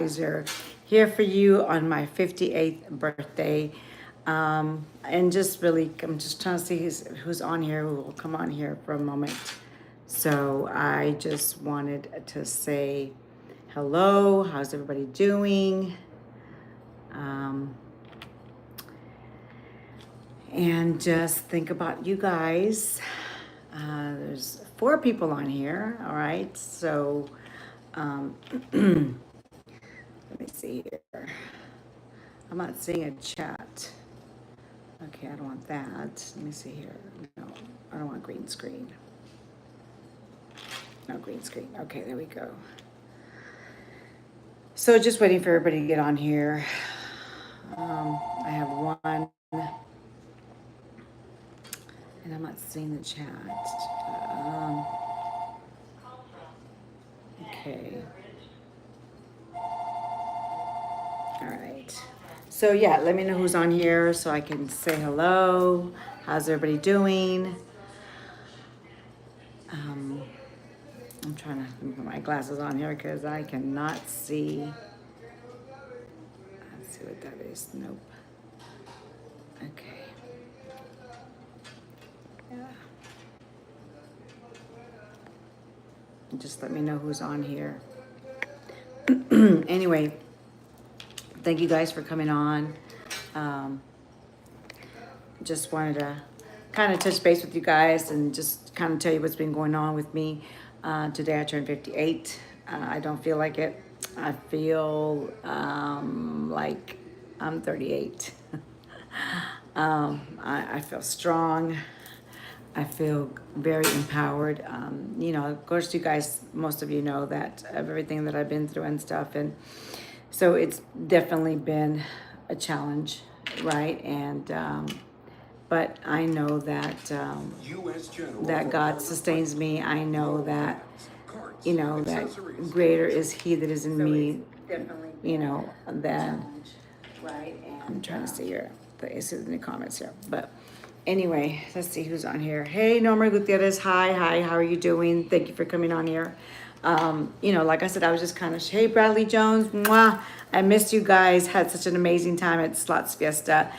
are here for you on my 58th birthday. And just really, I'm just trying to see who's on here, who will come on here for a moment. So I just wanted to say hello. How's everybody doing? And just think about you guys. There's 4 people on here. All right. So let me see here. I'm not seeing a chat. Okay, I don't want that. Let me see here. No, I don't want green screen. No green screen. Okay, there we go. So just waiting for everybody to get on here. I have one, and I'm not seeing the chat. Okay. All right. So yeah, let me know who's on here so I can say hello. How's everybody doing? I'm trying to put my glasses on here because I cannot see. Let's see what that is. Nope. Okay. Yeah. Just let me know who's on here. Anyway, thank you guys for coming on. Just wanted to kind of touch base with you guys and just kind of tell you what's been going on with me. Today I turned 58. I don't feel like it. I feel like I'm 38. I feel strong. I feel very empowered. You know, of course, you guys, most of you know that of everything that I've been through and stuff. And so it's definitely been a challenge, right? And but I know that that God sustains me. I know that, you know, that greater is He that is in me, you know, than, right? And I'm trying to see here, it's in the comments here. But anyway, let's see who's on here. Hey, Norma Gutierrez. Hi, how are you doing? Thank you for coming on here. You know, like I said, I was just kind of, hey, Bradley Jones, mwah, I missed you guys. Had such an amazing time at Slots Fiesta.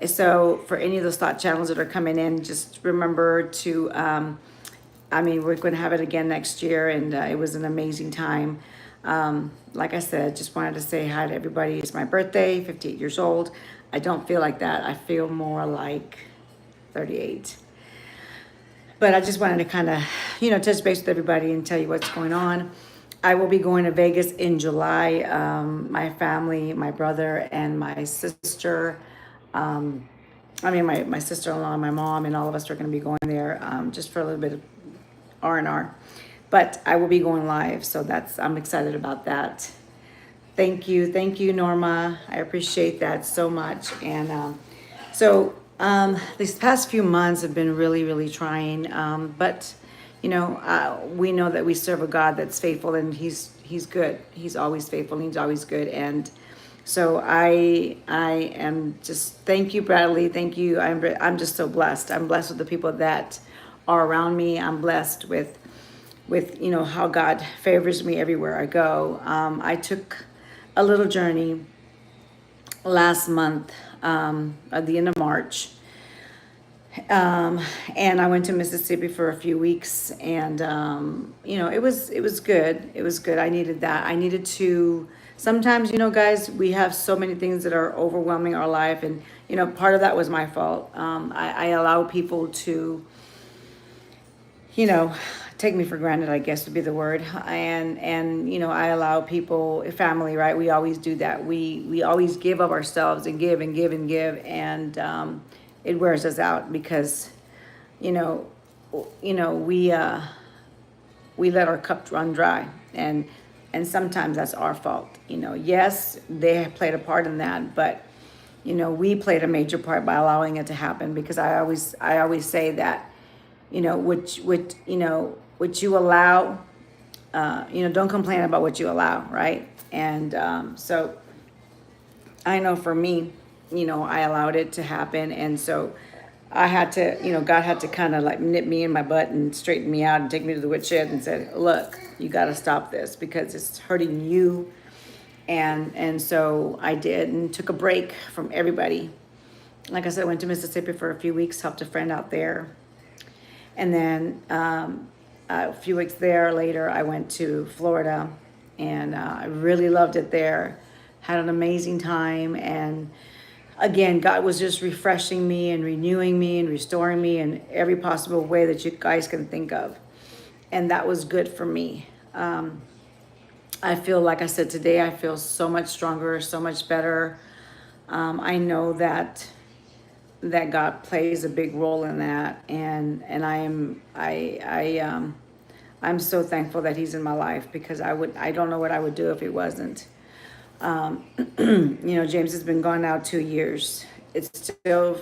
So for any of the slot channels that are coming in, just remember to, I mean, we're going to have it again next year, and it was an amazing time. Like I said, just wanted to say hi to everybody. It's my birthday, 58 years old. I don't feel like that. I feel more like 38. But I just wanted to kind of, you know, touch base with everybody and tell you what's going on. I will be going to Vegas in July. My family, my brother, and my sister, my sister-in-law and my mom and all of us are going to be going there just for a little bit of R&R. But I will be going live, so I'm excited about that. Thank you, Norma. I appreciate that so much. And these past few months have been really, really trying. But you know, we know that we serve a God that's faithful, and He's good. He's always faithful. And He's always good. And so I am just, thank you, Bradley. Thank you. I'm just so blessed. I'm blessed with the people that are around me. I'm blessed with you know how God favors me everywhere I go. I took a little journey last month at the end of March. And I went to Mississippi for a few weeks, and you know, it was good. It was good. I needed that. I needed to. Sometimes, you know, guys, we have so many things that are overwhelming our life, and you know, part of that was my fault. I allow people to, you know, take me for granted, I guess would be the word. And you know, I allow people, family, right? We always do that. We always give of ourselves and give and give and give, and it wears us out because, you know, we let our cup run dry, and sometimes that's our fault. You know, yes, they have played a part in that, but you know, we played a major part by allowing it to happen. Because I always say that, you know, what you allow, you know, don't complain about what you allow, right? And so I know for me, you know, I allowed it to happen, and so I had to, you know, God had to kind of like nip me in my butt and straighten me out and take me to the woodshed and said, look, you got to stop this because it's hurting you And so I did, and took a break from everybody. Like I said, I went to Mississippi for a few weeks, helped a friend out there. And then a few weeks there later, I went to Florida, and I really loved it there. Had an amazing time. And again, God was just refreshing me and renewing me and restoring me in every possible way that you guys can think of. And that was good for me. I feel, like I said today, I feel so much stronger, so much better. I know that God plays a big role in that, and I'm so thankful that He's in my life, because I don't know what I would do if He wasn't. James has been gone now 2 years. It still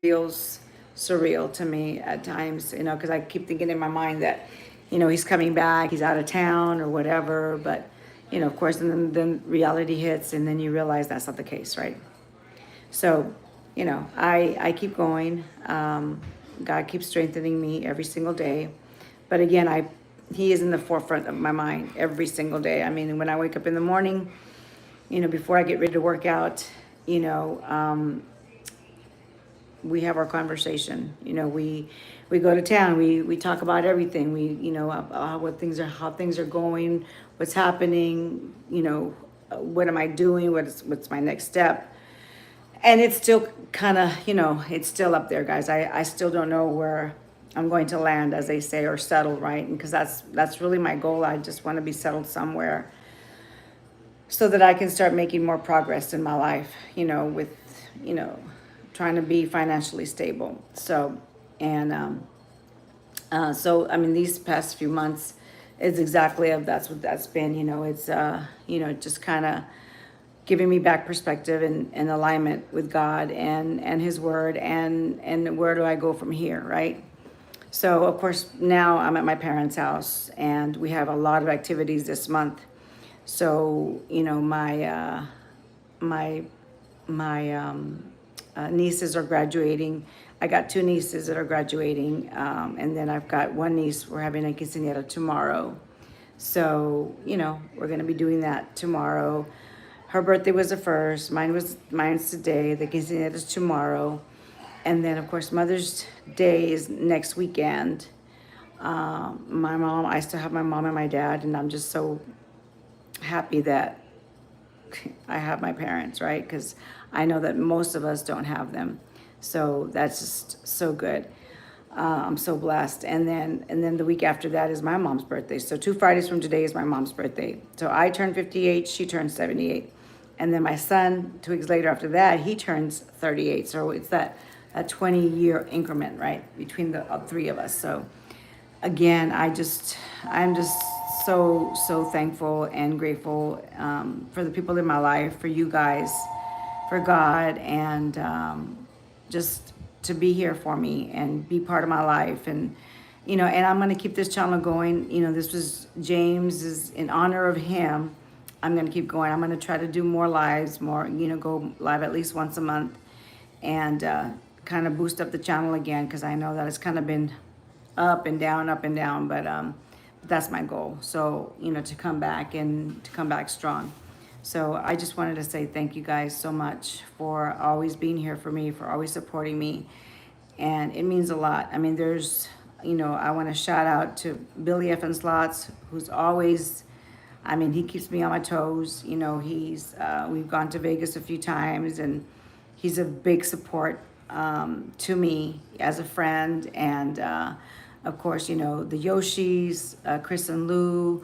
feels surreal to me at times, because I keep thinking in my mind that, he's coming back, he's out of town or whatever. But, of course, and then reality hits, and then you realize that's not the case, right? So, I keep going. God keeps strengthening me every single day. But again, He is in the forefront of my mind every single day. I mean, when I wake up in the morning, before I get ready to work out, we have our conversation. We go to town. We talk about everything. How things are going, what's happening. What am I doing? What's my next step? And it's still kind of, it's still up there, guys. I still don't know where I'm going to land, as they say, or settle, right? And because that's really my goal. I just want to be settled somewhere, so that I can start making more progress in my life, with, trying to be financially stable. So, and so, I mean, these past few months is exactly that's what that's been. It's just kind of giving me back perspective and alignment with God and His Word, and where do I go from here, right? So, of course, now I'm at my parents' house, and we have a lot of activities this month. So, my nieces are graduating. I got 2 nieces that are graduating, and then I've got one niece. We're having a quinceañera tomorrow. So, we're going to be doing that tomorrow. Her birthday was the first. Mine's today. The quinceañera is tomorrow. And then, of course, Mother's Day is next weekend. I still have my mom and my dad, and I'm just so happy that I have my parents, right? Because I know that most of us don't have them. So that's just so good. I'm so blessed. And then the week after that is my mom's birthday. So 2 Fridays from today is my mom's birthday. So I turn 58, she turns 78. And then my son, 2 weeks later after that, he turns 38. So it's that 20-year increment, right, between the 3 of us. So again, I'm just so thankful and grateful for the people in my life, for you guys, for God, and just to be here for me and be part of my life. And and I'm going to keep this channel going. This was James, is in honor of him. I'm going to keep going. I'm going to try to do more lives, go live at least once a month, and kind of boost up the channel again, because I know that it's kind of been up and down, but that's my goal. So, to come back strong. So I just wanted to say thank you guys so much for always being here for me, for always supporting me. And it means a lot. I mean, I want to shout out to Billy F. and Slots, who's always, he keeps me on my toes. We've gone to Vegas a few times, and he's a big support to me as a friend. And of course, the Yoshis, Chris and Lou,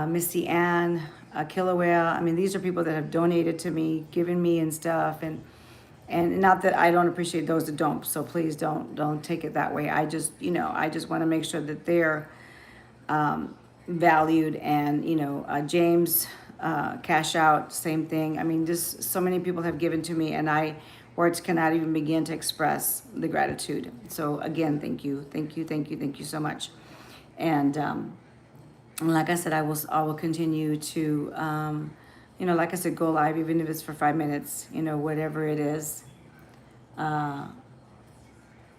Missy Ann, Kilauea. These are people that have donated to me, given me and stuff. And not that I don't appreciate those that don't. So please don't take it that way. I just want to make sure that they're valued. And, James, Cash Out, same thing. Just so many people have given to me, and words cannot even begin to express the gratitude. So again, thank you so much. And like I said, I will continue to, like I said, go live, even if it's for 5 minutes, whatever it is.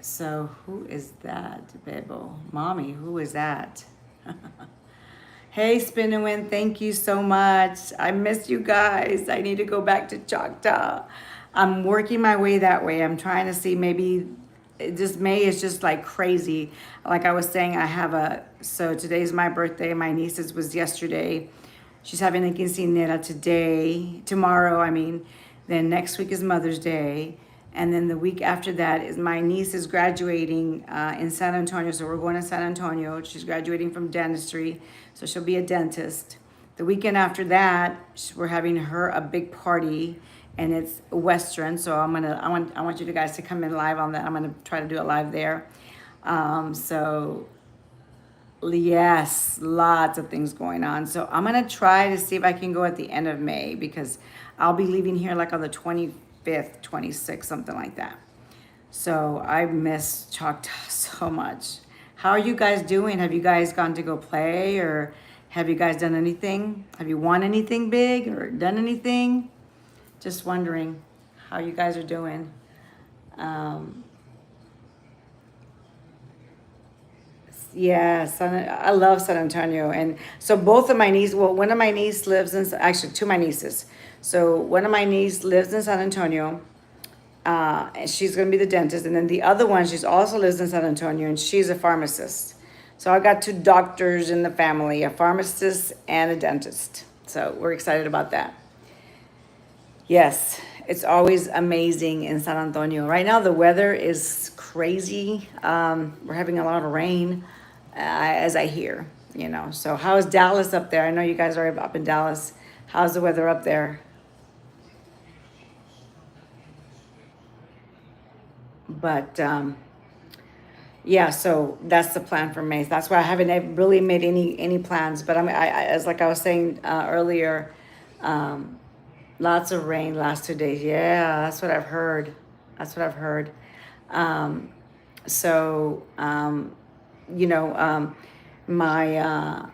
So who is that, Bebo? Mommy, who is that? Hey, Spin and Win, thank you so much. I miss you guys. I need to go back to Choctaw. I'm working my way that way. I'm trying to see maybe just May is just like crazy. Like I was saying, so today's my birthday. My niece's was yesterday. She's having a quinceanera today, tomorrow, I mean. Then next week is Mother's Day. And then the week after that is my niece is graduating in San Antonio. So we're going to San Antonio. She's graduating from dentistry. So she'll be a dentist. The weekend after that, we're having her a big party, and it's Western. So I want you guys to come in live on that. I'm gonna try to do it live there. So yes, lots of things going on. So I'm gonna try to see if I can go at the end of May, because I'll be leaving here like on the 25th, 26th, something like that. So I miss Choctaw so much. How are you guys doing? Have you guys gone to go play, or have you guys done anything? Have you won anything big or done anything? Just wondering how you guys are doing. Yes, I love San Antonio. And so both of my nieces, well, one of my nieces lives in, actually two of my nieces. So one of my nieces lives in San Antonio, and she's going to be the dentist. And then the other one, she's also lives in San Antonio, and she's a pharmacist. So I got two doctors in the family, a pharmacist and a dentist. So we're excited about that. Yes, it's always amazing in San Antonio. Right now, the weather is crazy. We're having a lot of rain, as I hear, you know. So how is Dallas up there? I know you guys are up in Dallas. How's the weather up there? But yeah, so that's the plan for May. That's why I haven't really made any plans. But as like I was saying earlier, lots of rain last 2 days. Yeah, that's what I've heard. That's what I've heard. So you know, my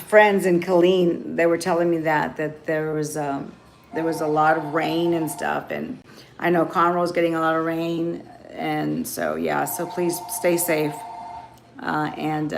friends in Killeen, they were telling me that there was a lot of rain and stuff, and I know Conroe's getting a lot of rain, and so yeah, so please stay safe, and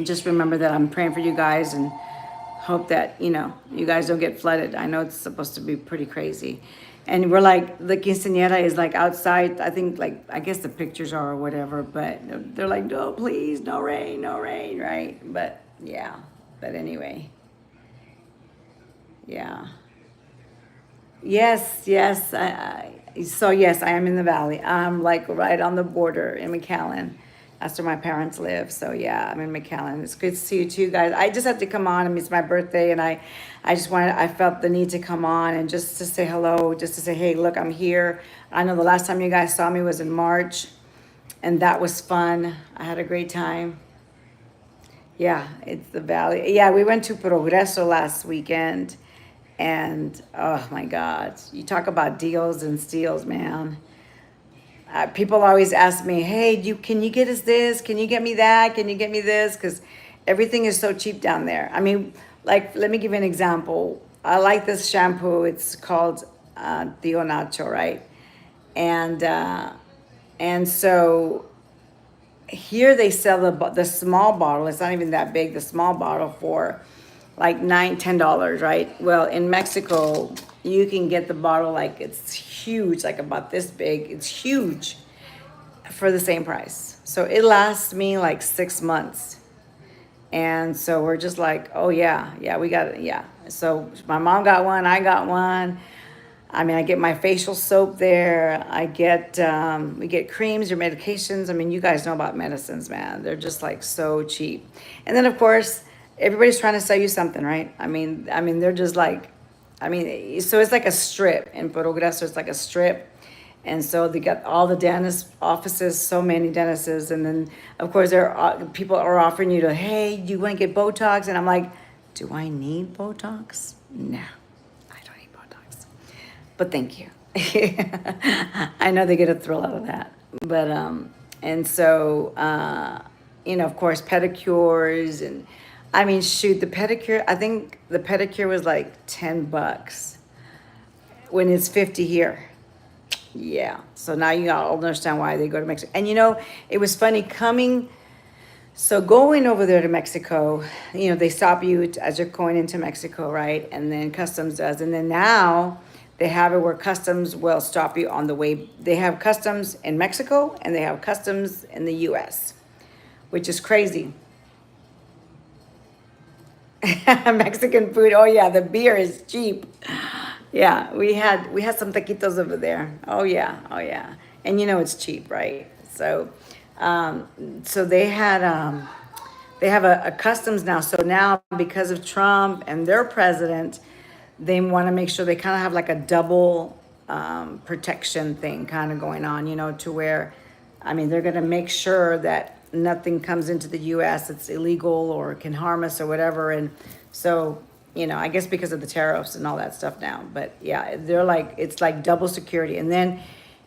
just remember that I'm praying for you guys, and hope that you guys don't get flooded. I know it's supposed to be pretty crazy. And we're like, the quinceañera is like outside. I think, like, I guess the pictures are or whatever, but they're like, no, please, no rain, right? But yeah, but anyway, yeah. Yes. So yes, I am in the valley. I'm like right on the border in McAllen. That's where my parents live. So yeah, I'm in McAllen. It's good to see you too, guys. I just had to come on. I mean, it's my birthday, and I felt the need to come on and just to say hello, just to say, hey, look, I'm here. I know the last time you guys saw me was in March, and that was fun. I had a great time. Yeah, it's the valley. Yeah, we went to Progreso last weekend, and oh my God, you talk about deals and steals, man. People always ask me, hey, can you get us this? Can you get me that? Can you get me this? Because everything is so cheap down there. I mean, like, let me give you an example. I like this shampoo. It's called Tío Nacho, right? And so here they sell the small bottle. It's not even that big. The small bottle for like $10, right? Well, in Mexico, you can get the bottle, like, it's huge, like about this big. It's huge for the same price. So it lasts me like 6 months. And so we're just like, oh yeah, we got it, yeah. So my mom got one, I got one. I mean, I get my facial soap there. We get creams or medications. I mean, you guys know about medicines, man. They're just like so cheap. And then of course, everybody's trying to sell you something, right? I mean, they're just like, so it's like a strip in Progreso. It's like a strip. And so they got all the dentist offices, so many dentists. And then, of course, people are offering you hey, do you want to get Botox? And I'm like, do I need Botox? No, I don't need Botox. But thank you. I know they get a thrill out of that. But, and so, of course, pedicures and, I mean, shoot, the pedicure, I think the pedicure was like $10 when it's 50 here. Yeah. So now you all understand why they go to Mexico. And you know, it was funny coming. So going over there to Mexico, you know, they stop you as you're going into Mexico, right? And then customs does. And then now they have it where customs will stop you on the way. They have customs in Mexico and they have customs in the US, which is crazy. Mexican food. Oh yeah, the beer is cheap. Yeah, we had some taquitos over there. Oh yeah, oh yeah. And you know it's cheap, right? So um so they have a customs now. So now because of Trump and their president, they want to make sure they kind of have like a double protection thing kind of going on, you know, to where, I mean, they're going to make sure that nothing comes into the U.S. that's illegal or can harm us or whatever. And so, you know, I guess because of the tariffs and all that stuff now. But yeah, they're like, it's like double security. And then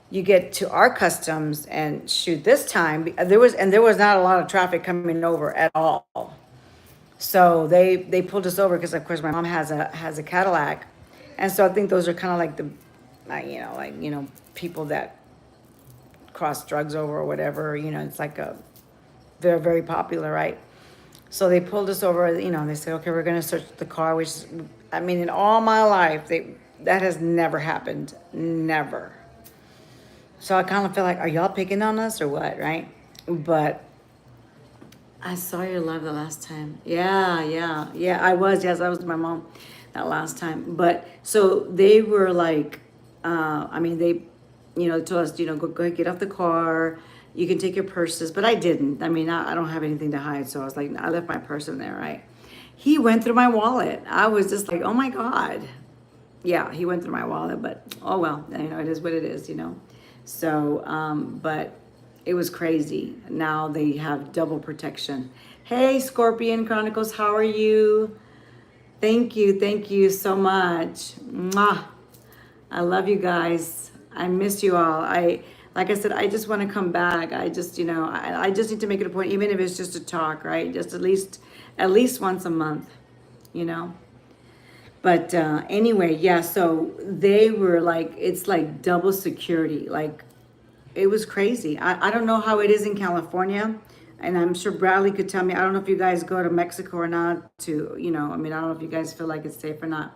you get to our customs and shoot, this time there was not a lot of traffic coming over at all. So they pulled us over because of course my mom has a Cadillac, and so I think those are kind of like the, like people that cross drugs over or whatever. You know, it's like they're very popular, right? So they pulled us over. You know, they said, okay, we're gonna search the car. Which, I mean, in all my life, that has never happened, never. So I kind of feel like, are y'all picking on us or what, right? But I saw your live the last time. Yeah, yeah, yeah. I was. Yes, I was with my mom that last time. But so they were like, I mean, they, told us, go get off the car. You can take your purses, but I didn't. I mean, I don't have anything to hide, so I was like, I left my purse in there, right? He went through my wallet. I was just like, oh my God. Yeah, he went through my wallet, but oh well, it is what it is. So, but it was crazy. Now they have double protection. Hey, Scorpion Chronicles, how are you? Thank you so much. Mwah. I love you guys. I miss you all. Like I said, I just want to come back. I just, I just need to make it a point, even if it's just to talk, right? Just at least once a month, you know. But anyway, yeah. So they were like, it's like double security, like. It was crazy. I don't know how it is in California, and I'm sure Bradley could tell me. I don't know if you guys go to Mexico or not to, I mean, I don't know if you guys feel like it's safe or not.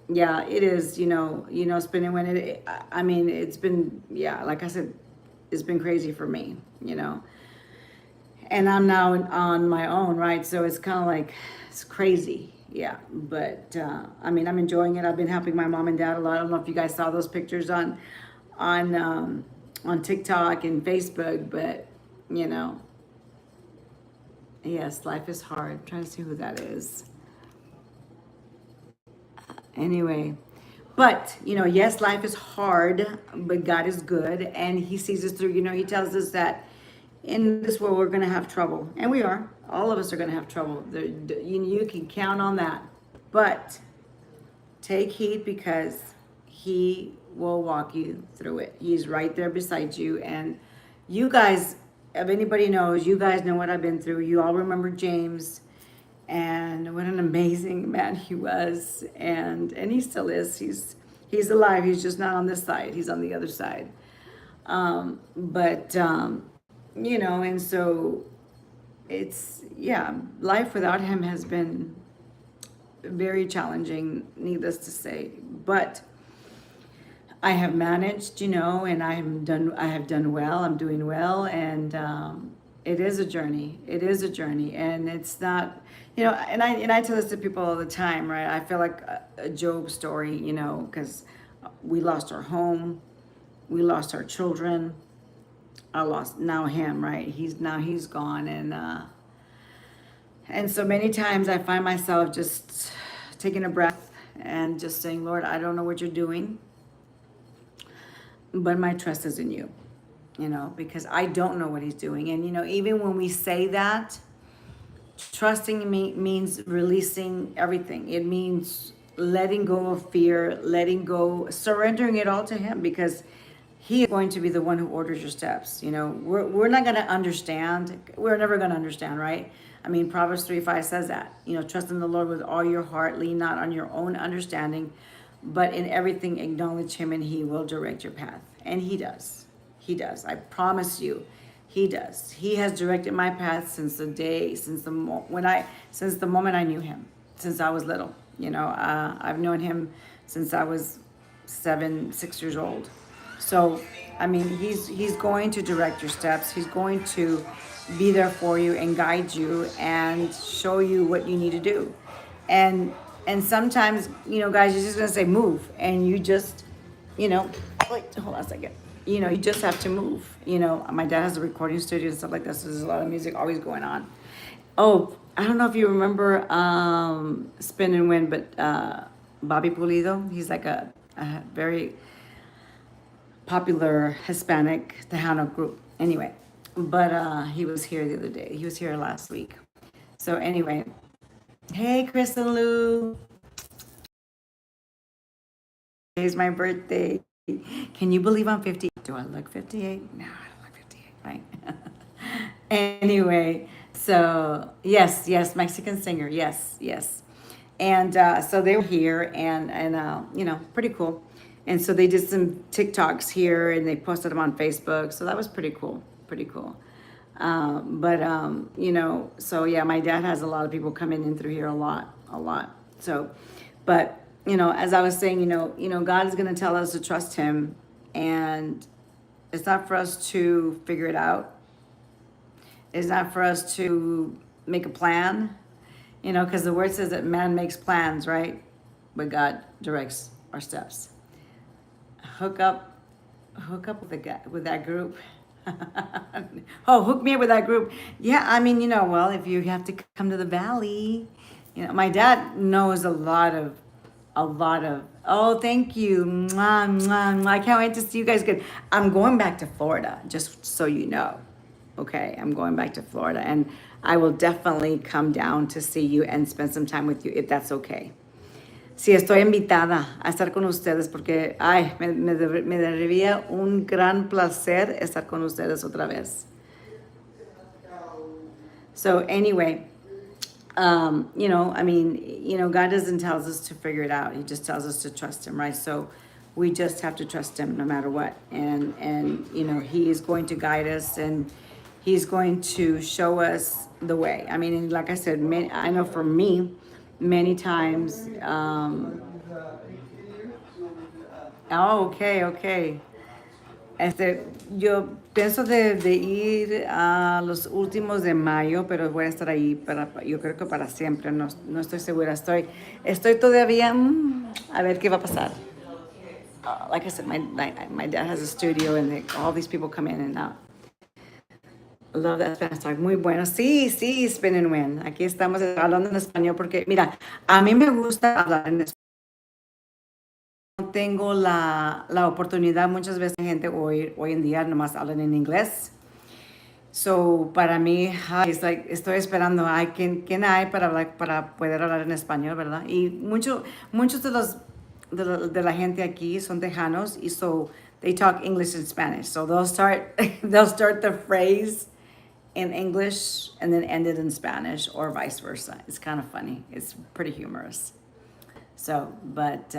Yeah, it is, spending when I mean, it's been, yeah, like I said, it's been crazy for me, and I'm now on my own, right? So it's kind of like, it's crazy. Yeah, but I mean, I'm enjoying it. I've been helping my mom and dad a lot. I don't know if you guys saw those pictures on TikTok and Facebook, but yes, life is hard. I'm trying to see who that is. Anyway, but yes, life is hard, but God is good, and He sees us through. He tells us that in this world we're going to have trouble, and we are. All of us are going to have trouble. You can count on that, but take heed because He will walk you through it. He's right there beside you. And you guys, if anybody knows, you guys know what I've been through. You all remember James and what an amazing man he was. And he still is. He's alive. He's just not on this side. He's on the other side. And so it's, yeah, life without him has been very challenging, needless to say. But I have managed, and I have done well. I'm doing well, and it is a journey. It is a journey, and it's not, And I tell this to people all the time, right? I feel like a Job story, because we lost our home, we lost our children. I lost now him, right? He's gone, and so many times I find myself just taking a breath and just saying, Lord, I don't know what you're doing, but my trust is in you, because I don't know what he's doing. And, even when we say that, trusting me means releasing everything. It means letting go of fear, letting go, surrendering it all to him, because he is going to be the one who orders your steps. We're not going to understand. We're never going to understand, right? I mean, Proverbs 3:5 says that, trust in the Lord with all your heart, lean not on your own understanding, but in everything acknowledge him and he will direct your path. And he does. He does. I promise you. He does. He has directed my path since the day, since the moment I knew him, since I was little. I've known him since I was 6 years old. So, I mean, he's going to direct your steps. He's going to be there for you and guide you and show you what you need to do. And sometimes, guys, you're just gonna say move, and you just, wait, hold on a second. You just have to move. My dad has a recording studio and stuff like that, so there's a lot of music always going on. Oh, I don't know if you remember Spin and Win, but Bobby Pulido, he's like a very popular Hispanic Tejano group. Anyway, but he was here the other day. He was here last week. So anyway, hey, Chris and Lou. Today's my birthday. Can you believe I'm 50? Do I look 58? No, I don't look 58, right? Anyway, so yes, Mexican singer, yes. And so they were here, and pretty cool. And so they did some TikToks here, and they posted them on Facebook. So that was pretty cool. So yeah, my dad has a lot of people coming in through here a lot. So, but as I was saying, God is going to tell us to trust him, and it's not for us to figure it out. It's not for us to make a plan, because the word says that man makes plans, right? But God directs our steps. Hook up with that group. Oh, hook me up with that group. Yeah, I mean, well, if you have to come to the valley, my dad knows a lot of, oh, thank you. Mwah, mwah, mwah. I can't wait to see you guys again. I'm going back to Florida, just so you know. Okay, I'm going back to Florida, and I will definitely come down to see you and spend some time with you, if that's okay. Sí, estoy invitada a estar con ustedes porque, me daría un gran placer estar con ustedes otra vez. So anyway, God doesn't tell us to figure it out. He just tells us to trust him, right? So we just have to trust him no matter what. And he is going to guide us, and he's going to show us the way. I mean, and like I said, I know for me, many times, okay. Yo pienso de ir a los últimos de mayo, pero voy a estar ahí yo creo que para siempre, no estoy segura. Estoy todavía, a ver qué va a pasar. Like I said, my dad has a studio, and all these people come in and out. I love that Spanish talk. Muy bueno. Sí, Spin and Win. Aquí estamos hablando en español porque, mira, a mí me gusta hablar en español. No tengo la oportunidad, muchas veces gente hoy en día nomás hablan en inglés. So, para mí, es like, estoy esperando, ¿quién hay para poder hablar en español, verdad? Y muchos de la gente aquí son tejanos, y so they talk English and Spanish. So they'll start the phrase in English and then end it in Spanish, or vice versa. It's kind of funny. It's pretty humorous. So, but,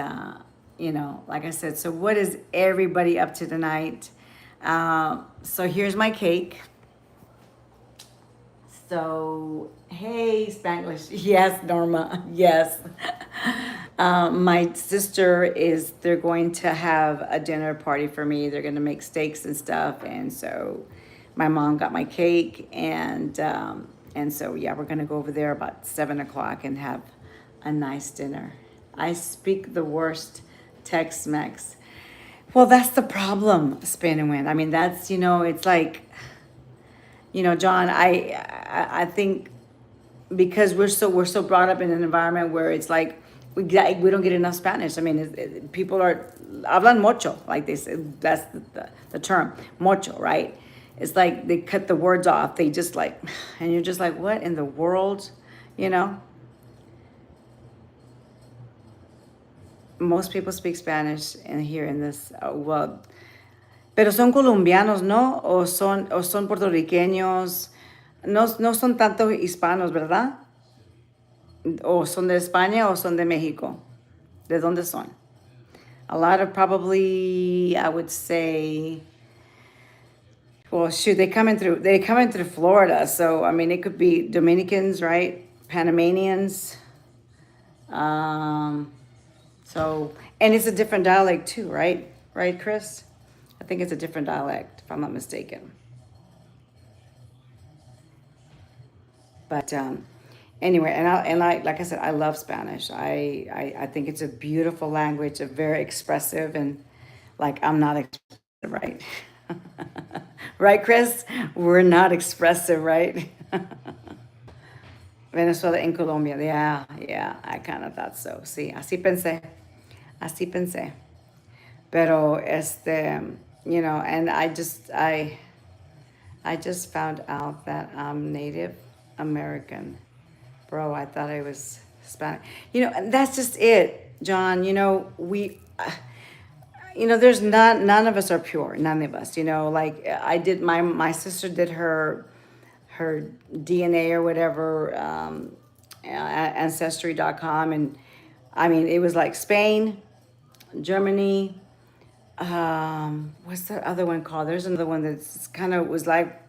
like I said, so what is everybody up to tonight? So here's my cake. So, hey, Spanglish. Yes, Norma. Yes. My sister they're going to have a dinner party for me. They're going to make steaks and stuff. And so my mom got my cake. And so, yeah, we're going to go over there about 7 o'clock and have a nice dinner. I speak the worst Tex-Mex. Well, that's the problem, Spin and Win. I mean, that's, it's like, John, I think because we're so brought up in an environment where it's like we don't get enough Spanish. I mean, people hablan mucho, like they say, that's the term, mucho, right? It's like they cut the words off. They just like, and you're just like, what in the world, Most people speak Spanish here in this world. Pero son colombianos, ¿no? O son puertorriqueños. No son tanto hispanos, ¿verdad? O son de España o son de México. ¿De dónde son? A lot of probably, I would say, well, shoot, they come in through Florida. So, I mean, it could be Dominicans, right? Panamanians. Um, so, and it's a different dialect too, right? Right, Chris? I think it's a different dialect, if I'm not mistaken. But anyway, like I said, I love Spanish. I think it's a beautiful language, a very expressive, and like I'm not expressive, right? Right, Chris? We're not expressive, right? Venezuela and Colombia. Yeah, yeah, I kind of thought so. Sí, así pensé. Pero and I just found out that I'm Native American. Bro, I thought I was Hispanic. And that's just it, John. There's none of us are pure. None of us. Like I did my sister did her DNA or whatever, ancestry.com, and I mean it was like Spain, Germany. What's that other one called? There's another one that's kind of was like,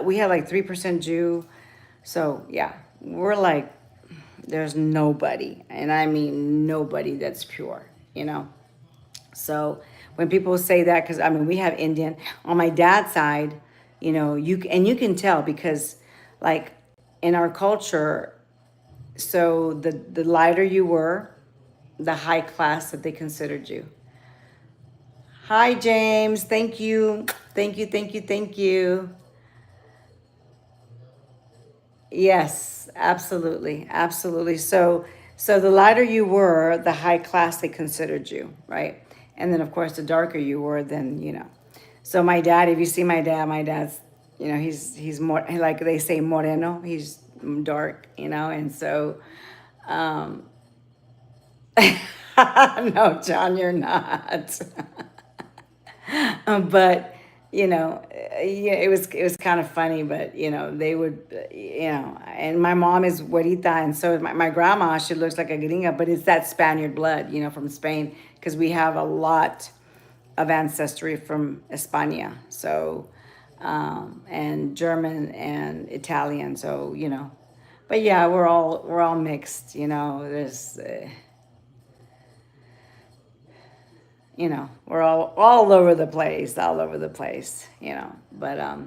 we had like 3% Jew. So yeah, we're like, there's nobody, and I mean nobody that's pure, you know? So when people say that, because I mean, we have Indian on my dad's side, you can tell because like in our culture, so the lighter you were, the high class that they considered you. Hi, James. Thank you. Thank you. Thank you. Thank you. Yes, absolutely. Absolutely. So the lighter you were, the high class they considered you, right? And then of course the darker you were, then. So my dad, if you see my dad's, he's more like they say moreno, he's dark, and so um no, John, you're not. But yeah, it was kind of funny, but they would, and my mom is güerita, and so is my grandma. She looks like a gringa, but it's that Spaniard blood, from Spain, because we have a lot of ancestry from España, so and German and Italian, so but yeah, we're all mixed, there's. We're all over the place, all over the place. But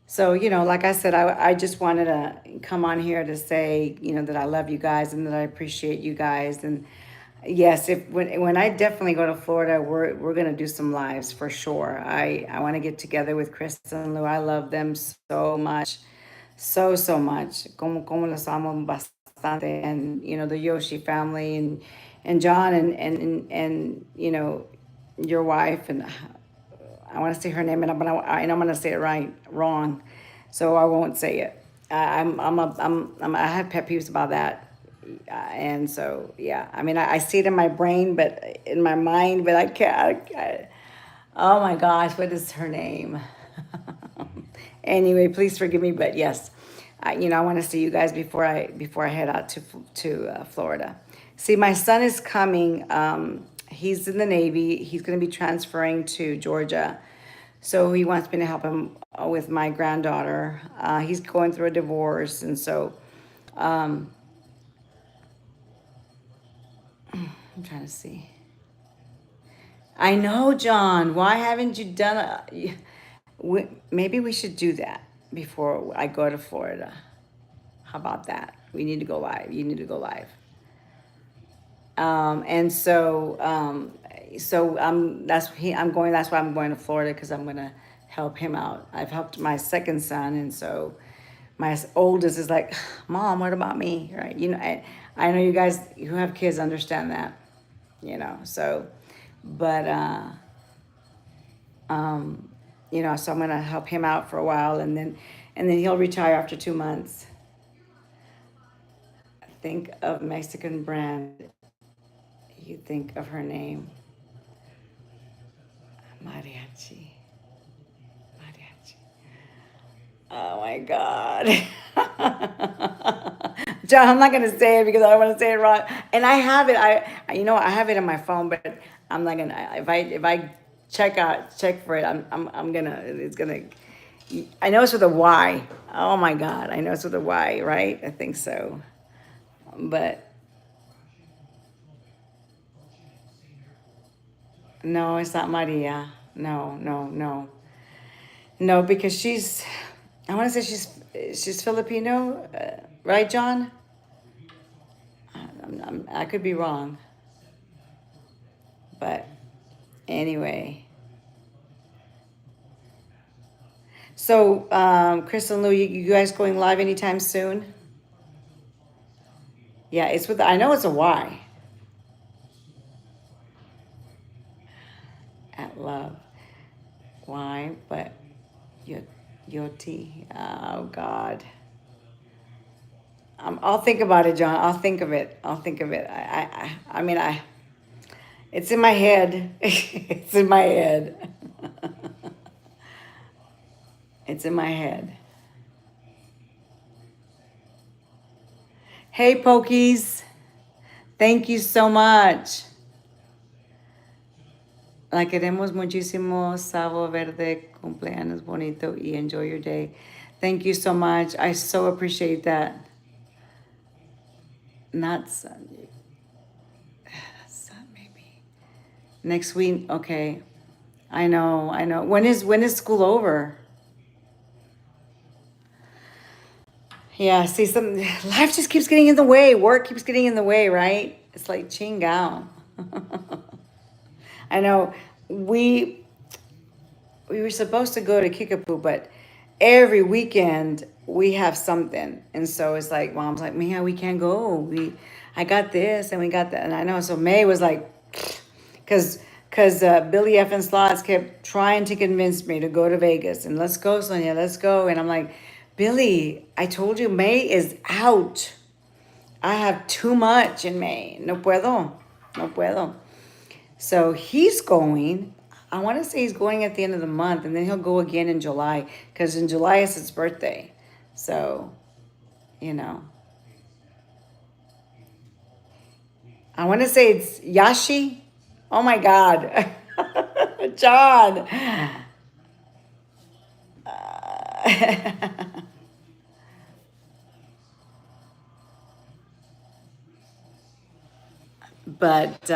so like I said, I just wanted to come on here to say, that I love you guys and that I appreciate you guys. And yes, if when I definitely go to Florida, we're gonna do some lives for sure. I want to get together with Chris and Lou. I love them so much, so much. Como los amo bastante, and the Yoshi family and John and your wife, and I want to say her name, and I'm gonna say it wrong, so I won't say it. I have pet peeves about that, and so yeah. I mean, I see it in my brain, but in my mind, but I can't. Oh my gosh, what is her name? Anyway, please forgive me, but yes, I want to see you guys before I head out to Florida. See, my son is coming. He's in the Navy. He's going to be transferring to Georgia, so he wants me to help him with my granddaughter. He's going through a divorce, and so I'm trying to see. I know, John. Why haven't you done maybe we should do that before I go to Florida. How about that? We need to go live. You need to go live. And so I'm going. That's why I'm going to Florida, because I'm going to help him out. I've helped my second son, and so my oldest is like, Mom, what about me? Right? I know you guys who have kids understand that. So, but so I'm going to help him out for a while, and then he'll retire after 2 months. Think of Mexican brand. You think of her name. Mariachi. Mariachi. Oh my God. John, I'm not gonna say it because I don't want to say it wrong. And I have it. You know, I have it on my phone, but I'm not gonna. If I check for it, I'm gonna. It's gonna. I know it's with a Y. Oh my God, I know it's with a Y, right? I think so. But no, it's not Maria. No, no, no, no, because she's. I want to say she's Filipino, right, John? I could be wrong, but anyway. So, Chris and Lou, you guys going live anytime soon? Yeah, it's with. I know it's a Y at Love. Y, but Yoti. Oh God. I'll think about it, John. I'll think of it. I'll think of it. I mean, it's in my head. It's in my head. It's in my head. Hey, Pokies. Thank you so much. La queremos muchísimo, Savo Verde, cumpleaños bonito, y enjoy your day. Thank you so much. I so appreciate that. Not Sunday. Maybe. Next week, okay. I know, I know. When is school over? Yeah, see, life just keeps getting in the way. Work keeps getting in the way, right? It's like chingao. I know we we were supposed to go to Kickapoo, but every weekend we have something, and so it's like mom's like, "Man, we can't go. I got this and we got that," and I know. So May was like, because Billy F and Slots kept trying to convince me to go to Vegas and let's go, Sonia, let's go, and I'm like, Billy, I told you May is out. I have too much in May. No puedo, no puedo. So he's going. I want to say he's going at the end of the month, and then he'll go again in July because in July is his birthday. So, you know, I want to say it's Yashi. Oh my God, John. But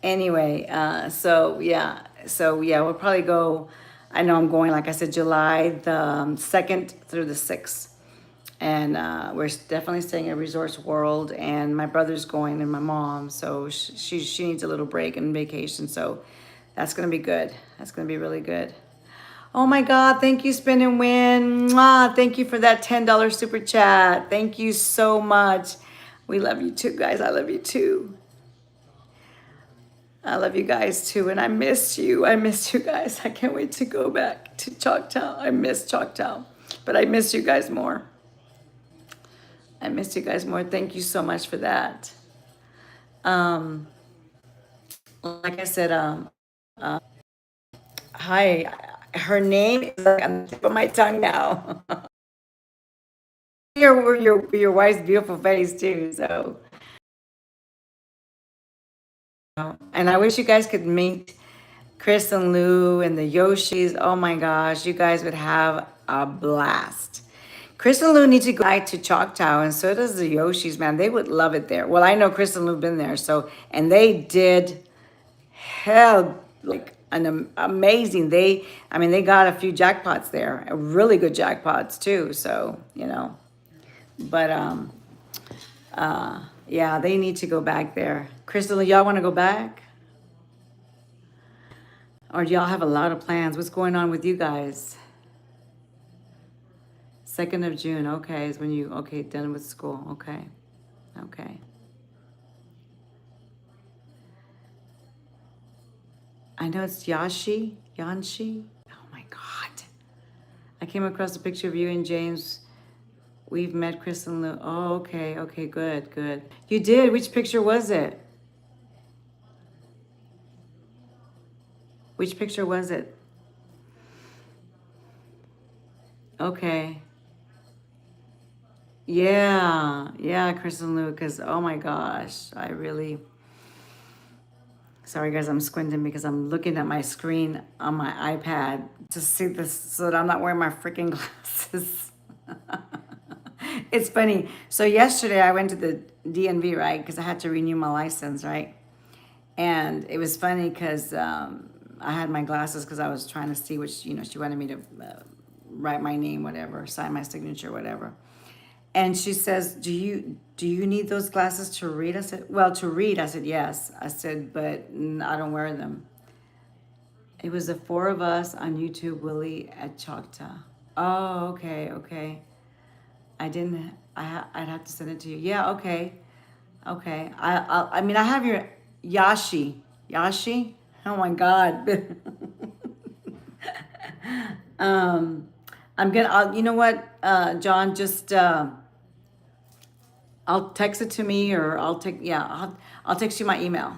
anyway, so yeah, we'll probably go. I know I'm going, like I said, July the 2nd through the 6th. And we're definitely staying at Resorts World. And my brother's going and my mom. So she needs a little break and vacation. So that's going to be good. That's going to be really good. Oh my God. Thank you, Spin and Win. Mwah, thank you for that $10 super chat. Thank you so much. We love you too, guys. I love you too. I love you guys too, and I missed you. I missed you guys. I can't wait to go back to Choctaw. I miss Choctaw, but I miss you guys more. I missed you guys more. Thank you so much for that. Um, like I said, hi. Her name is like on the tip of my tongue now. your wife's beautiful face too. So, and I wish you guys could meet Chris and Lou and the Yoshis. Oh my gosh, you guys would have a blast. Chris and Lou need to go back to Choctaw, and so does the Yoshis, man. They would love it there. Well, I know Chris and Lou been there, so, and they did hell like an amazing. I mean, they got a few jackpots there, really good jackpots too. So, you know, but yeah, they need to go back there. Crystal, y'all want to go back? Or do y'all have a lot of plans? What's going on with you guys? 2nd of June, okay, is when you, okay, done with school, okay, okay. I know it's Yanshi. Oh my God. I came across a picture of you and James. We've met Chris and Lou. Oh, okay, okay, good, good. You did? Which picture was it? Which picture was it? Okay. Yeah, Chris and Lou, because oh my gosh, I really, sorry guys, I'm squinting because I'm looking at my screen on my iPad to see this so that I'm not wearing my freaking glasses. It's funny. So yesterday I went to the DNV, right? Because I had to renew my license, right? And it was funny because I had my glasses because I was trying to see which, she wanted me to write my name, whatever, sign my signature, whatever. And she says, do you need those glasses to read? I said, well, to read. I said, yes. I said, but I don't wear them. It was the four of us on YouTube, Willie at Choctaw. Oh, okay. I didn't. I'd have to send it to you. Yeah, okay. Okay. I mean, I have your Yashi. Oh my God. um, you know what, John, just, I'll text it to me or I'll text you my email.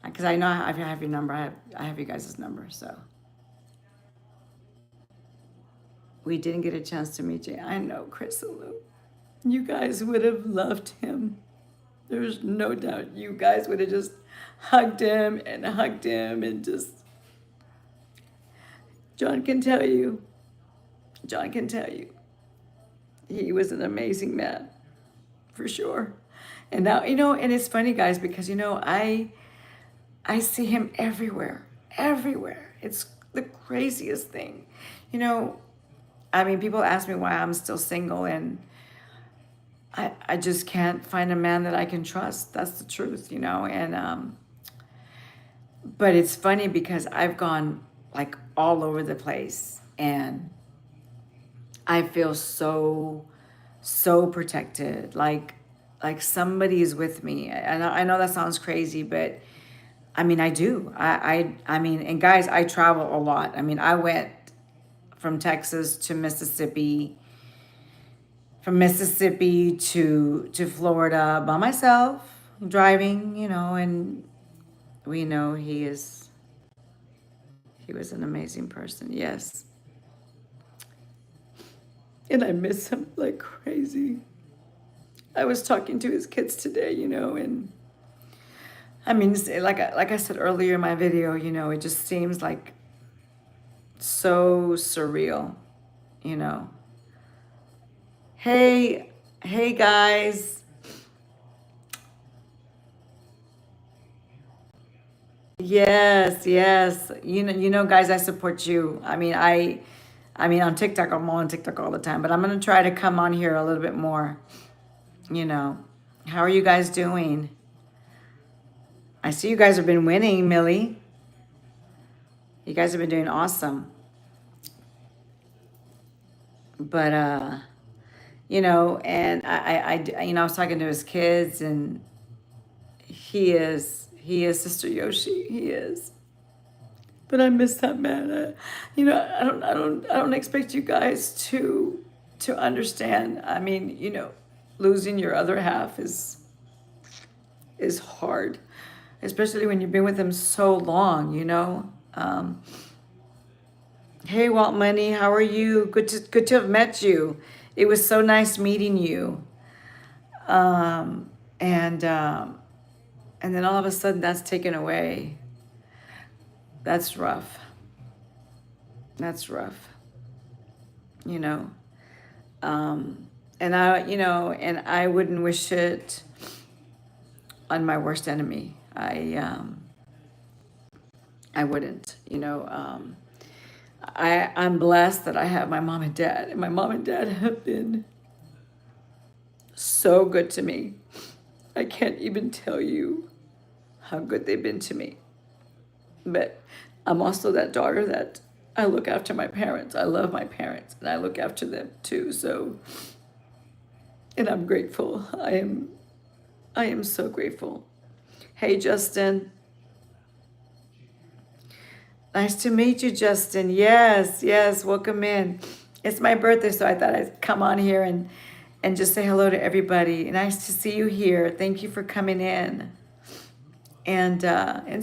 Because I know I have your number. I have you guys' number, so. We didn't get a chance to meet you. I know, Chris and Lou. You guys would have loved him. There's no doubt you guys would have just hugged him and just, John can tell you, he was an amazing man, for sure. And now, and it's funny, guys, because, I see him everywhere. It's the craziest thing. I mean, people ask me why I'm still single, and I just can't find a man that I can trust. That's the truth, and but it's funny because I've gone like all over the place, and I feel so protected, like somebody is with me. And I know that sounds crazy, but I mean, I do. I mean, and guys, I travel a lot. I mean, I went from Texas to Mississippi, from Mississippi to Florida by myself, driving, and we know he was an amazing person. Yes. And I miss him like crazy. I was talking to his kids today, and I mean, like I said earlier in my video, it just seems like so surreal, you know. Hey guys. Yes. Guys, I support you. I mean, on TikTok, I'm on TikTok all the time, but I'm gonna try to come on here a little bit more. You know, how are you guys doing? I see you guys have been winning, Millie. You guys have been doing awesome. But and I was talking to his kids, and he is Sister Yoshi. He is. But I miss that man. I don't expect you guys to understand. I mean, losing your other half is hard, especially when you've been with him so long. Hey, Walt Money, how are you? Good to have met you. It was so nice meeting you. And then all of a sudden that's taken away. That's rough. And I wouldn't wish it on my worst enemy. I wouldn't, I'm blessed that I have my mom and dad, and my mom and dad have been so good to me. I can't even tell you how good they've been to me. But I'm also that daughter that I look after my parents. I love my parents, and I look after them too. So, and I'm grateful. I am so grateful. Hey, Justin. Nice to meet you, Justin. Yes, welcome in. It's my birthday, so I thought I'd come on here and just say hello to everybody. Nice to see you here. Thank you for coming in. And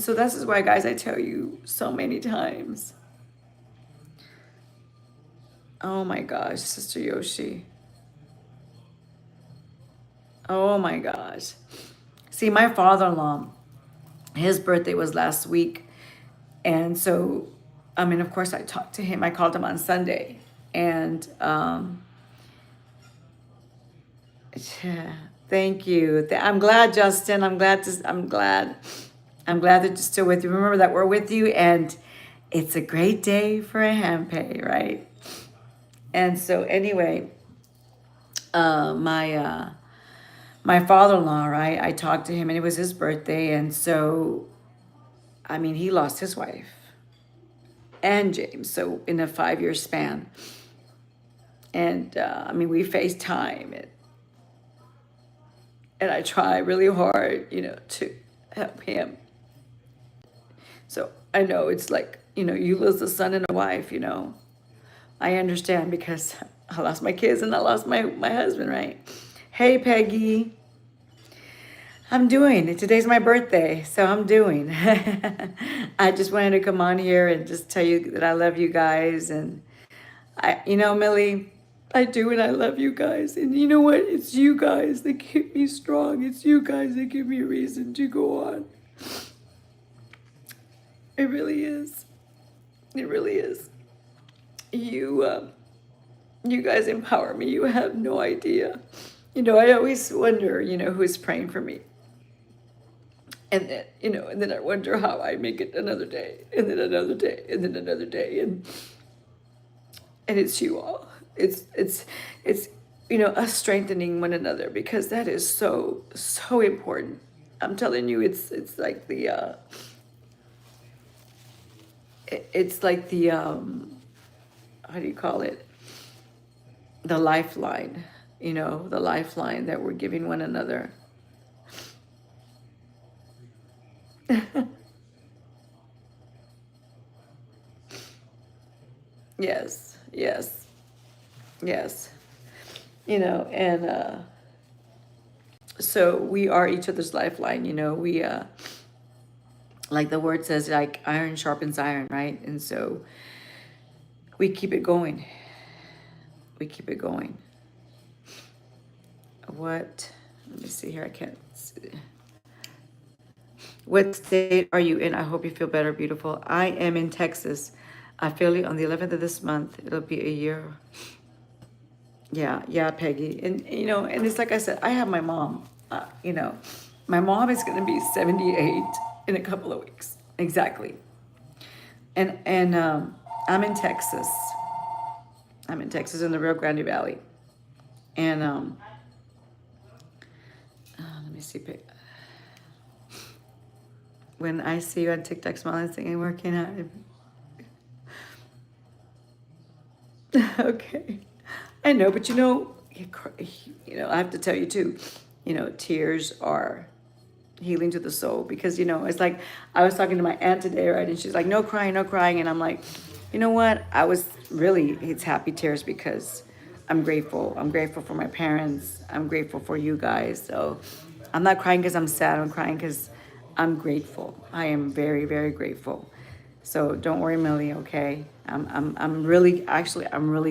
so this is why, guys, I tell you so many times. Oh my gosh, Sister Yoshi. Oh my gosh. See, my father-in-law, his birthday was last week. And so, I mean, of course, I talked to him. I called him on Sunday. And yeah, thank you. I'm glad, Justin. I'm glad that you're still with you. Remember that we're with you, and it's a great day for a hand pay, right? And so, anyway, my father-in-law, right? I talked to him, and it was his birthday, and so, I mean, he lost his wife and James, so in a 5-year span. And I mean, we FaceTime, and I try really hard, to help him. So I know it's like, you lose a son and a wife. I understand because I lost my kids and I lost my husband, right? Hey, Peggy. I'm doing. Today's my birthday, so I'm doing. I just wanted to come on here and just tell you that I love you guys. And Millie, I do, and I love you guys. And you know what? It's you guys that keep me strong. It's you guys that give me a reason to go on. It really is. It really is. You guys empower me. You have no idea. I always wonder, who's praying for me. And then, and then I wonder how I make it another day, and then another day, and then another day. And it's you all. It's us strengthening one another, because that is so, so important. I'm telling you, it's like it's like the how do you call it? The lifeline, the lifeline that we're giving one another. Yes, yes, yes. And so we are each other's lifeline. We like the word says, like iron sharpens iron, right? And so we keep it going. We keep it going. Let me see here. I can't see. What state are you in? I hope you feel better, beautiful. I am in Texas. I feel it on the 11th of this month. It'll be a year. Yeah, Peggy. And, and it's like I said, I have my mom. My mom is going to be 78 in a couple of weeks. Exactly. And I'm in Texas. I'm in Texas in the Rio Grande Valley. And let me see. When I see you on TikTok smiling, singing, working out. Okay. I know, but I have to tell you too, tears are healing to the soul, because, it's like, I was talking to my aunt today, right? And she's like, no crying, no crying. And I'm like, you know what? It's happy tears, because I'm grateful. I'm grateful for my parents. I'm grateful for you guys. So I'm not crying because I'm sad. I'm crying because I'm grateful. I am very, very grateful. So don't worry, Millie, okay? I'm really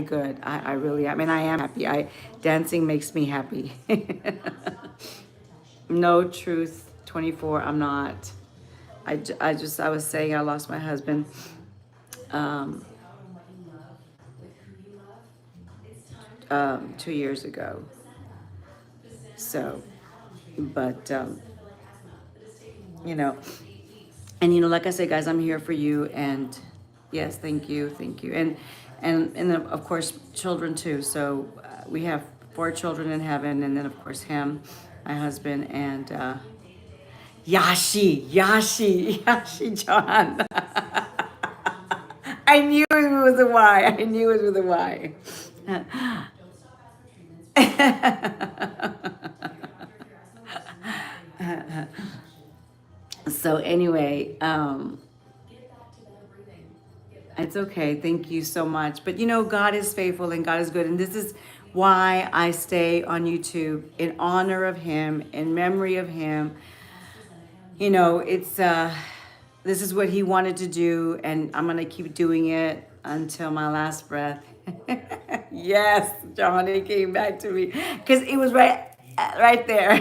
good. I really am. And I am happy. Dancing makes me happy. No, truth, 24, I'm not. I was saying I lost my husband 2 years ago. So, but, and like I said, guys, I'm here for you. And yes, thank you. And then of course, children too. So we have 4 children in heaven, and then of course him, my husband, and Yashi, John. I knew it was a Y. I knew it was a Y. So anyway, it's okay. Thank you so much. But God is faithful and God is good. And this is why I stay on YouTube, in honor of him, in memory of him. It's this is what he wanted to do, and I'm going to keep doing it until my last breath. Yes, Johnny came back to me, because it was right Right there.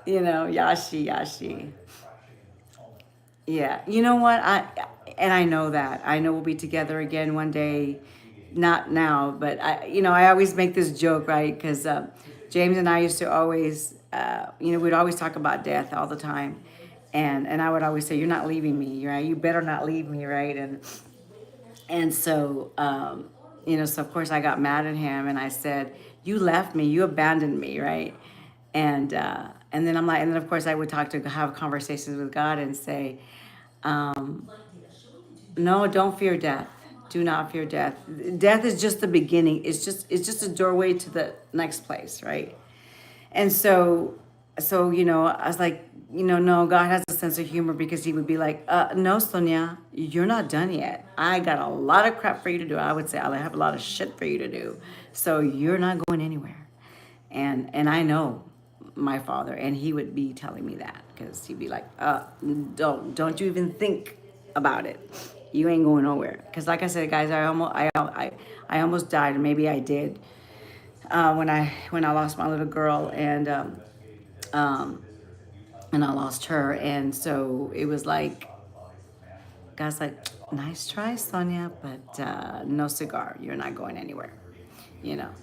You know, Yashi, Yashi. Yeah. You know what? I know that. I know we'll be together again one day. Not now, but I always make this joke, right? Because James and I used to always, we'd always talk about death all the time. And I would always say, "You're not leaving me, right? You better not leave me," right? And so, so of course I got mad at him and I said, "You left me, you abandoned me," right? And then I'm like, and then of course I would have conversations with God and say, "No, don't fear death. Do not fear death. Death is just the beginning. It's just a doorway to the next place, right?" And so I was like, no, God has a sense of humor because he would be like, "No, Sonia, you're not done yet. I got a lot of crap for you to do." I would say, "I have a lot of shit for you to do. So you're not going anywhere." And I know my father, and he would be telling me that because he'd be like, don't you even think about it. You ain't going nowhere." Because like I said, guys, I almost died, or maybe I did, when I lost my little girl, um, and I lost her, and so it was like, God's like, "Nice try, Sonia, but no cigar. You're not going anywhere."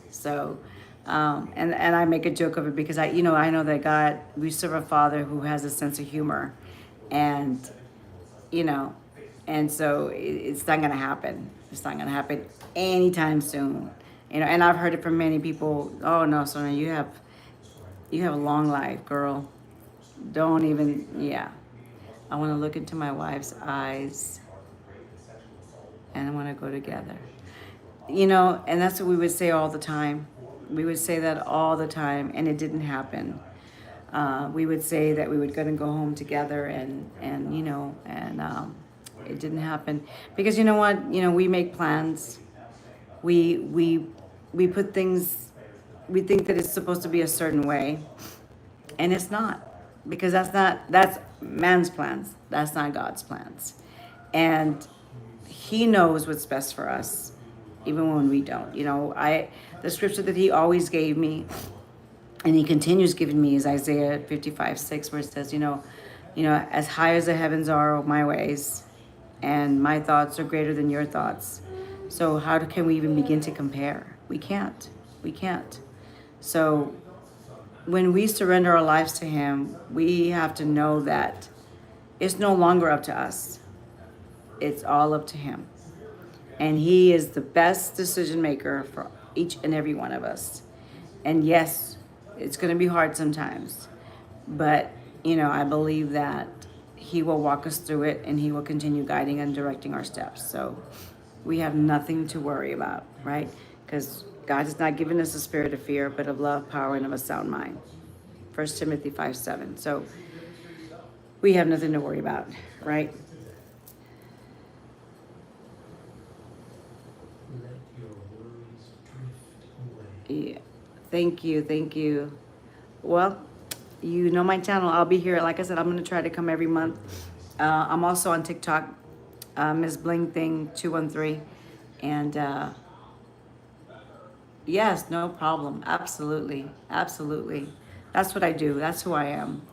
So and I make a joke of it because I know that God, we serve a father who has a sense of humor, and you know and so it's not going to happen. It's not going to happen anytime soon. And I've heard it from many people. "Oh no, Sonia, you have a long life, girl. Don't even." Yeah. I want to look into my wife's eyes, and I want to go together. And that's what we would say all the time. We would say that all the time, and it didn't happen. We would say that we would go home together, and it didn't happen because you know what? We make plans. We put things. We think that it's supposed to be a certain way, and it's not, because that's man's plans. That's not God's plans, and He knows what's best for us, even when we don't. The scripture that He always gave me, and He continues giving me, is Isaiah 55:6, where it says, "As high as the heavens are my ways, and my thoughts are greater than your thoughts." So how can we even begin to compare? We can't. We can't. So when we surrender our lives to Him, we have to know that it's no longer up to us. It's all up to Him. And He is the best decision maker for each and every one of us. And yes, it's going to be hard sometimes. But, I believe that He will walk us through it, and He will continue guiding and directing our steps. So we have nothing to worry about, right? Because God has not given us a spirit of fear, but of love, power, and of a sound mind. 1 Timothy 5:7. So we have nothing to worry about, right? Yeah. Thank you. Thank you. Well, my channel. I'll be here. Like I said, I'm going to try to come every month. I'm also on TikTok, MSBLINGTHING 213. And yes, no problem. Absolutely. Absolutely. That's what I do. That's who I am,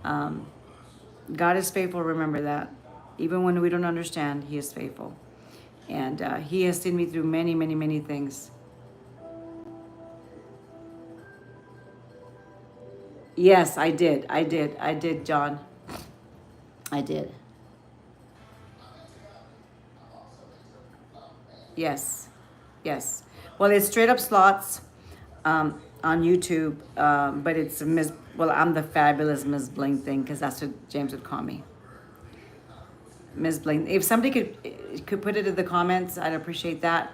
God is faithful. Remember that. Even when we don't understand, He is faithful. And He has seen me through many, many, many things. Yes, I did. I did, John. I did. Yes. Yes. Well, it's Straight Up Slots on YouTube, but it's I'm the fabulous Miss Bling thing, because that's what James would call me. Miss Bling. If somebody could put it in the comments, I'd appreciate that.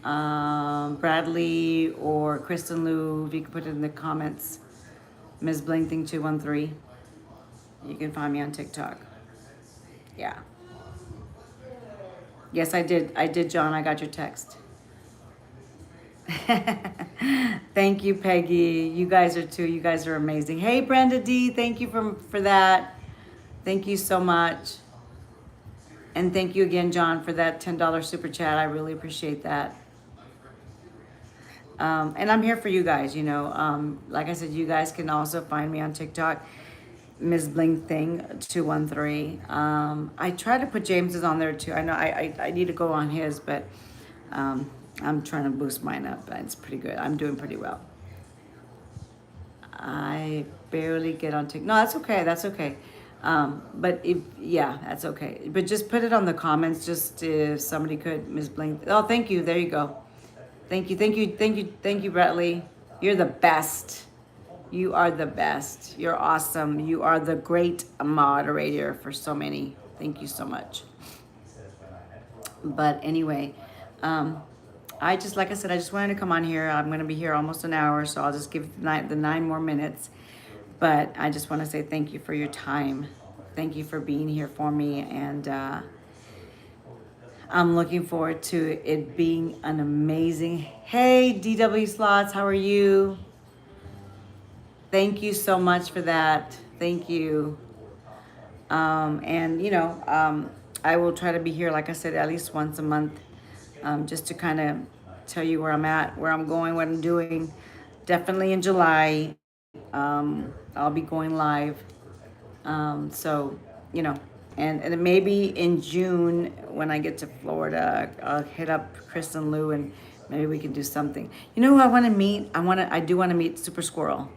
Bradley or Kristen Lou, if you could put it in the comments. Miss Bling Thing 213. You can find me on TikTok. Yeah. Yes, I did. I did, John. I got your text. Thank you, Peggy. You guys are too. You guys are amazing. Hey, Brenda D. Thank you for that. Thank you so much. And thank you again, John, for that $10 super chat. I really appreciate that. And I'm here for you guys, you know. Like I said, you guys can also find me on TikTok, Ms. Bling Thing 213. I try to put James's on there too. I know I need to go on his, but I'm trying to boost mine up. It's pretty good. I'm doing pretty well. I barely get on TikTok. No, that's okay. That's okay. But if yeah, that's okay. But just put it on the comments. Just if somebody could, Ms. Bling. Oh, thank you. There you go. Thank you. Thank you. Thank you. Thank you, Bradley. You're the best. You are the best. You're awesome. You are the great moderator for so many. Thank you so much. But anyway, I just, like I said, I just wanted to come on here. I'm going to be here almost an hour, so I'll just give the 9 more minutes. But I just want to say thank you for your time. Thank you for being here for me. And I'm looking forward to it being an amazing. Hey, DW Slots, how are you? Thank you so much for that. Thank you. And, you know, I will try to be here, like I said, at least once a month, just to kind of tell you where I'm at, where I'm going, what I'm doing. Definitely in July, I'll be going live. So, you know, and maybe in June when I get to Florida, I'll hit up Chris and Lou and maybe we can do something. You know who I want to meet? I do want to meet Super Squirrel.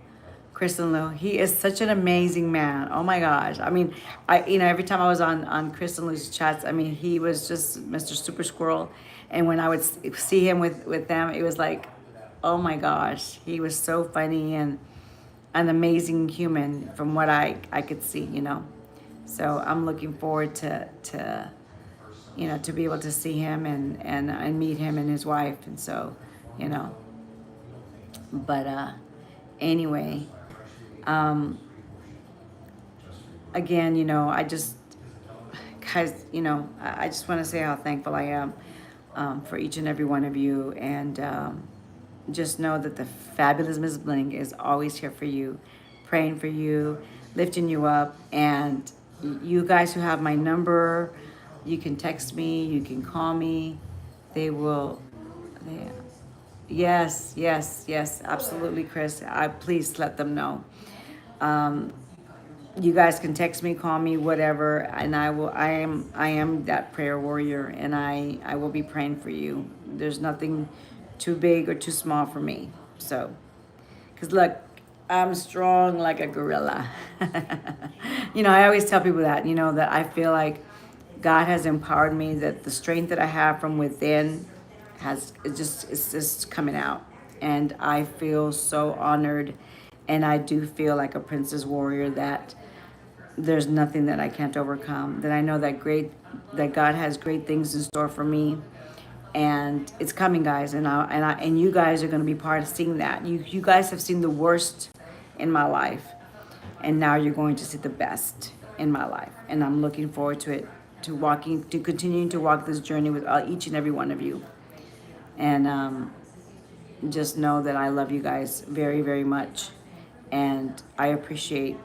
Chris and Lou. He is such an amazing man. Oh my gosh. I mean, every time I was on Chris and Lou's chats, I mean, he was just Mr. Super Squirrel. And when I would see him with them, it was like, oh my gosh, he was so funny and an amazing human from what I could see, you know. So I'm looking forward to you know, to be able to see him and meet him and his wife. And so, you know, but anyway, again, you know, guys, you know, I just want to say how thankful I am for each and every one of you. And just know that the fabulous Ms. Bling is always here for you, praying for you, lifting you up. And you guys who have my number, you can text me, you can call me. They will, yes, yes, yes, absolutely, Chris. Please let them know. You guys can text me, call me, whatever, and I am that prayer warrior, and I will be praying for you. There's nothing too big or too small for me. So, because look, I'm strong like a gorilla. You know, I always tell people that, you know, that I feel like God has empowered me, that the strength that I have from within it's just coming out. And I feel so honored, and I do feel like a princess warrior, that there's nothing that I can't overcome, that I know that God has great things in store for me. And it's coming, guys, and you guys are going to be part of seeing that. You guys have seen the worst in my life, and now you're going to see the best in my life. And I'm looking forward to it, to continuing to walk this journey with each and every one of you. And just know that I love you guys very, very much, and I appreciate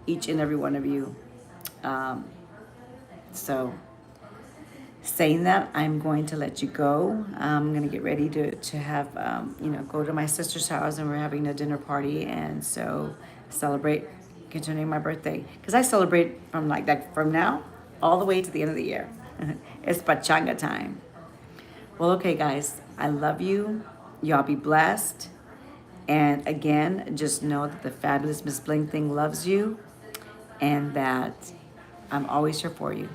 each and every one of you. So saying that, I'm going to let you go. I'm going to get ready to have, you know, go to my sister's house, and we're having a dinner party, and so celebrate continuing my birthday, because I celebrate from from now all the way to the end of the year. It's pachanga time. Well, okay, guys, I love you. Y'all be blessed. And again, just know that the fabulous Miss Bling Thing loves you, and that I'm always here for you.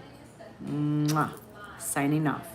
Mwah. Signing off.